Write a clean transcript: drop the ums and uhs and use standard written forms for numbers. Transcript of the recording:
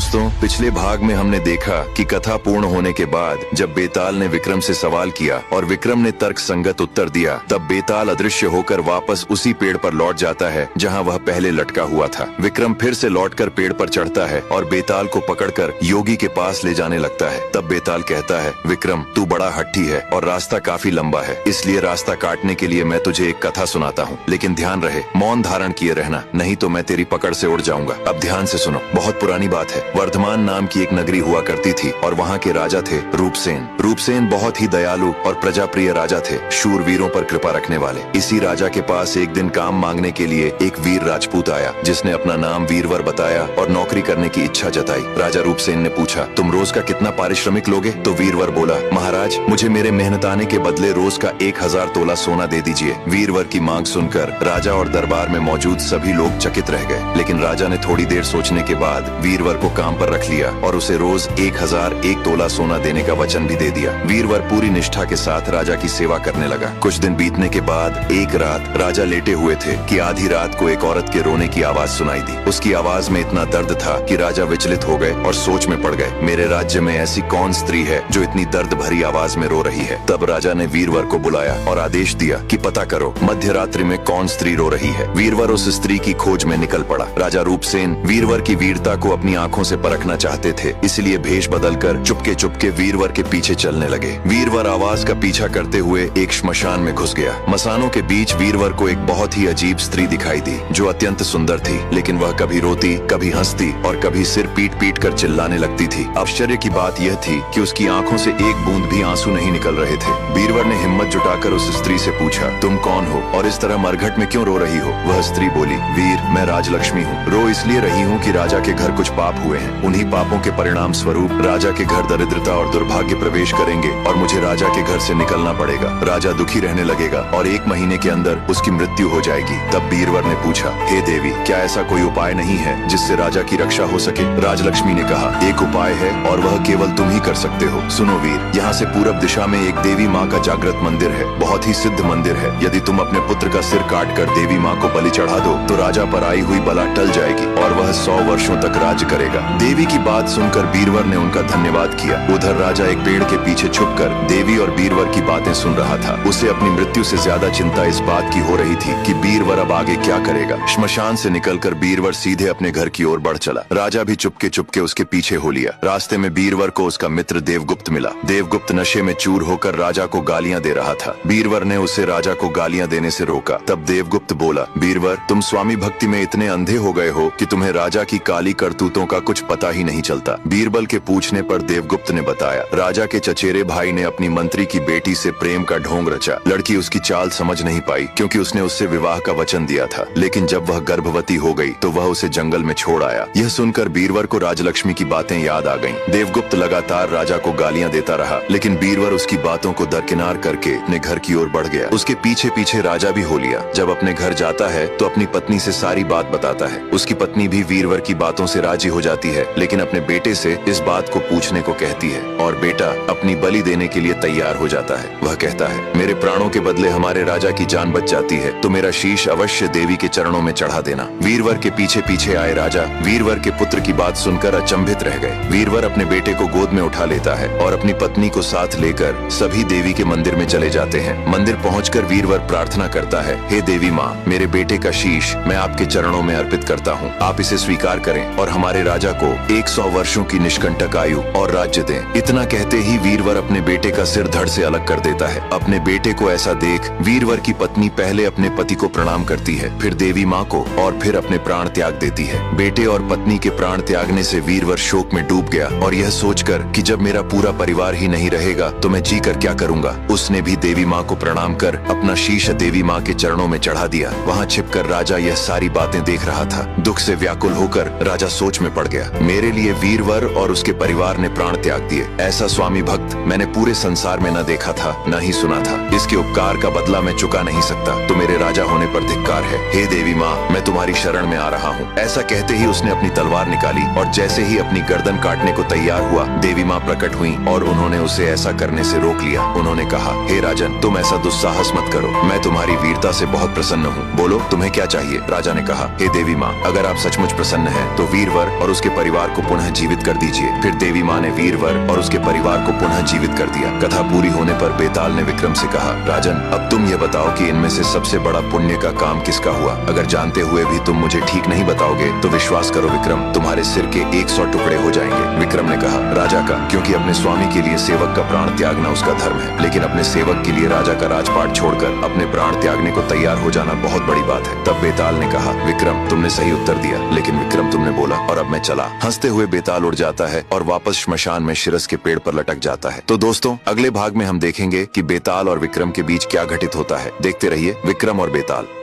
दोस्तों, पिछले भाग में हमने देखा कि कथा पूर्ण होने के बाद जब बेताल ने विक्रम से सवाल किया और विक्रम ने तर्क संगत उत्तर दिया, तब बेताल अदृश्य होकर वापस उसी पेड़ पर लौट जाता है जहां वह पहले लटका हुआ था। विक्रम फिर से लौटकर पेड़ पर चढ़ता है और बेताल को पकड़कर योगी के पास ले जाने लगता है। तब बेताल कहता है, विक्रम तू बड़ा हट्टी है और रास्ता काफी लंबा है, इसलिए रास्ता काटने के लिए मैं तुझे एक कथा सुनाता हूँ, लेकिन ध्यान रहे मौन धारण किए रहना, नहीं तो मैं तेरी पकड़ से उड़ जाऊंगा। अब ध्यान से सुनो, बहुत पुरानी बात है। वर्धमान नाम की एक नगरी हुआ करती थी और वहाँ के राजा थे रूपसेन। रूपसेन बहुत ही दयालु और प्रजाप्रिय राजा थे, शूरवीरों पर कृपा रखने वाले। इसी राजा के पास एक दिन काम मांगने के लिए एक वीर राजपूत आया, जिसने अपना नाम वीरवर बताया और नौकरी करने की इच्छा जताई। राजा रूपसेन ने पूछा, तुम रोज का कितना पारिश्रमिक लोगे? तो वीरवर बोला, महाराज मुझे मेरे मेहनताने के बदले रोज का 1000 तोला सोना दे दीजिए। वीरवर की मांग सुनकर राजा और दरबार में मौजूद सभी लोग चकित रह गए, लेकिन राजा ने थोड़ी देर सोचने के बाद वीरवर को काम पर रख लिया और उसे रोज 1001 तोला सोना देने का वचन भी दे दिया। वीरवर पूरी निष्ठा के साथ राजा की सेवा करने लगा। कुछ दिन बीतने के बाद एक रात राजा लेटे हुए थे कि आधी रात को एक औरत के रोने की आवाज सुनाई दी। उसकी आवाज में इतना दर्द था कि राजा विचलित हो गए और सोच में पड़ गए, मेरे राज्य में ऐसी कौन स्त्री है जो इतनी दर्द भरी आवाज में रो रही है। तब राजा ने वीरवर को बुलाया और आदेश दिया कि पता करो मध्य रात्रि में कौन स्त्री रो रही है। वीरवर उस स्त्री की खोज में निकल पड़ा। राजा रूपसेन वीरवर की वीरता को अपनी आंखों से परखना चाहते थे, इसलिए भेष बदलकर चुपके चुपके वीरवर के पीछे चलने लगे। वीरवर आवाज का पीछा करते हुए एक श्मशान में घुस गया। मसानों के बीच वीरवर को एक बहुत ही अजीब स्त्री दिखाई दी, जो अत्यंत सुंदर थी, लेकिन वह कभी रोती, कभी हंसती और कभी सिर पीट पीट कर चिल्लाने लगती थी। आश्चर्य की बात यह थी कि उसकी आंखों से एक बूंद भी आंसू नहीं निकल रहे थे। वीरवर ने हिम्मत जुटाकर उस स्त्री से पूछा, तुम कौन हो और इस तरह मरघट में क्यों रो रही हो? वह स्त्री बोली, वीर मैं राजलक्ष्मी हूँ, रो इसलिए रही हूँ कि राजा के घर कुछ पाप हुए हैं। उन्हीं पापों के परिणाम स्वरूप राजा के घर दरिद्रता और दुर्भाग्य प्रवेश करेंगे और मुझे राजा के घर से निकलना पड़ेगा। राजा दुखी रहने लगेगा और 1 महीने के अंदर उसकी मृत्यु हो जाएगी। तब वीरवर ने पूछा, हे देवी, क्या ऐसा कोई उपाय नहीं है जिससे राजा की रक्षा हो सके? राजलक्ष्मी ने कहा, एक उपाय है और वह केवल तुम ही कर सकते हो। सुनो वीर, यहाँ से पूरब दिशा में एक देवी माँ का जागृत मंदिर है, बहुत ही सिद्ध मंदिर है। यदि तुम अपने पुत्र का सिर काट कर देवी माँ को बलि चढ़ा दो तो राजा पर आई हुई बला टल जाएगी और वह 100 वर्षों तक राज्य करेगा। देवी की बात सुनकर वीरवर ने उनका धन्यवाद किया। उधर राजा एक पेड़ के पीछे छुपकर देवी और वीरवर की बातें सुन रहा था। उसे अपनी मृत्यु से ज्यादा चिंता इस बात की हो रही थी कि वीरवर अब आगे क्या करेगा। श्मशान से निकलकर वीरवर सीधे अपने घर की ओर बढ़ चला। राजा भी चुपके चुपके उसके पीछे हो लिया। रास्ते में वीरवर को उसका मित्र देवगुप्त मिला। देवगुप्त नशे में चूर होकर राजा को गालियां दे रहा था। वीरवर ने उसे राजा को गालियां देने से रोका। तब देवगुप्त बोला, वीरवर तुम स्वामी भक्ति में इतने अंधे हो गए हो कि तुम्हें राजा की काली करतूतों का कुछ पता ही नहीं चलता। बीरबल के पूछने पर देवगुप्त ने बताया, राजा के चचेरे भाई ने अपनी मंत्री की बेटी से प्रेम का ढोंग रचा। लड़की उसकी चाल समझ नहीं पाई क्योंकि उसने उससे विवाह का वचन दिया था, लेकिन जब वह गर्भवती हो गई तो वह उसे जंगल में छोड़ आया। यह सुनकर बीरवर को राजलक्ष्मी की बातें याद आ गईं। देवगुप्त लगातार राजा को गालियां देता रहा, लेकिन बीरवर उसकी बातों को दरकिनार करके अपने घर की ओर बढ़ गया। उसके पीछे पीछे राजा भी हो लिया। जब अपने घर जाता है तो अपनी पत्नी से सारी बात बताता है। उसकी पत्नी भी वीरवर की बातों से राजी हो जाती है, लेकिन अपने बेटे से इस बात को पूछने को कहती है और बेटा अपनी बलि देने के लिए तैयार हो जाता है। वह कहता है, मेरे प्राणों के बदले हमारे राजा की जान बच जाती है तो मेरा शीश अवश्य देवी के चरणों में चढ़ा देना। वीरवर के पीछे पीछे आए राजा वीरवर के पुत्र की बात सुनकर अचंभित रह गए। वीरवर अपने बेटे को गोद में उठा लेता है और अपनी पत्नी को साथ लेकर सभी देवी के मंदिर में चले जाते हैं। मंदिर पहुंचकर वीरवर प्रार्थना करता है, हे देवी माँ, मेरे बेटे का शीश मैं आपके चरणों में अर्पित करता हूँ। आप इसे स्वीकार करें और हमारे राजा को 100 वर्षों की निष्कंटक आयु और राज्य दें। इतना कहते ही वीरवर अपने बेटे का सिर धड़ से अलग कर देता है। अपने बेटे को ऐसा देख वीरवर की पत्नी पहले अपने पति को प्रणाम करती है, फिर देवी माँ को और फिर अपने प्राण त्याग देती है। बेटे और पत्नी के प्राण त्यागने से वीरवर शोक में डूब गया और यह सोचकर कि जब मेरा पूरा परिवार ही नहीं रहेगा तो मैं जी कर क्या करूंगा, उसने भी देवी माँ को प्रणाम कर अपना शीश देवी माँ के चरणों में चढ़ा दिया। वहाँ छिपकर राजा यह सारी बातें देख रहा था। दुख से व्याकुल होकर राजा सोच में पड़ गया, मेरे लिए वीरवर और उसके परिवार ने प्राण त्याग दिए। ऐसा स्वामी भक्त मैंने पूरे संसार में न देखा था, न ही सुना था। इसके उपकार का बदला मैं चुका नहीं सकता, तो मेरे राजा होने पर धिक्कार है। हे देवी माँ, मैं तुम्हारी शरण में आ रहा हूँ। ऐसा कहते ही उसने अपनी तलवार निकाली और जैसे ही अपनी गर्दन काटने को तैयार हुआ, देवी माँ प्रकट हुई और उन्होंने उसे ऐसा करने से रोक लिया। उन्होंने कहा, हे राजन, तुम ऐसा दुस्साहस मत करो, मैं तुम्हारी वीरता से बहुत प्रसन्न हूँ। बोलो तुम्हें क्या चाहिए? राजा ने कहा, हे देवी माँ, अगर आप सचमुच प्रसन्न हैं तो वीरवर और उसके उसके परिवार को पुनः जीवित कर दीजिए। फिर देवी माँ ने वीरवर और उसके परिवार को पुनः जीवित कर दिया। कथा पूरी होने पर बेताल ने विक्रम से कहा, राजन, अब तुम ये बताओ कि इनमें से सबसे बड़ा पुण्य का काम किसका हुआ? अगर जानते हुए भी तुम मुझे ठीक नहीं बताओगे तो विश्वास करो विक्रम, तुम्हारे सिर के 100 टुकड़े हो जाएंगे। विक्रम ने कहा, राजा का, क्योंकि अपने स्वामी के लिए सेवक का प्राण त्यागना उसका धर्म है, लेकिन अपने सेवक के लिए राजा का राजपाट छोड़कर अपने प्राण त्यागने को तैयार हो जाना बहुत बड़ी बात है। तब बेताल ने कहा, विक्रम, तुमने सही उत्तर दिया, लेकिन विक्रम तुमने बोला और अब मैं चला। हंसते हुए बेताल उड़ जाता है और वापस श्मशान में शिरस के पेड़ पर लटक जाता है। तो दोस्तों, अगले भाग में हम देखेंगे कि बेताल और विक्रम के बीच क्या घटित होता है। देखते रहिए विक्रम और बेताल।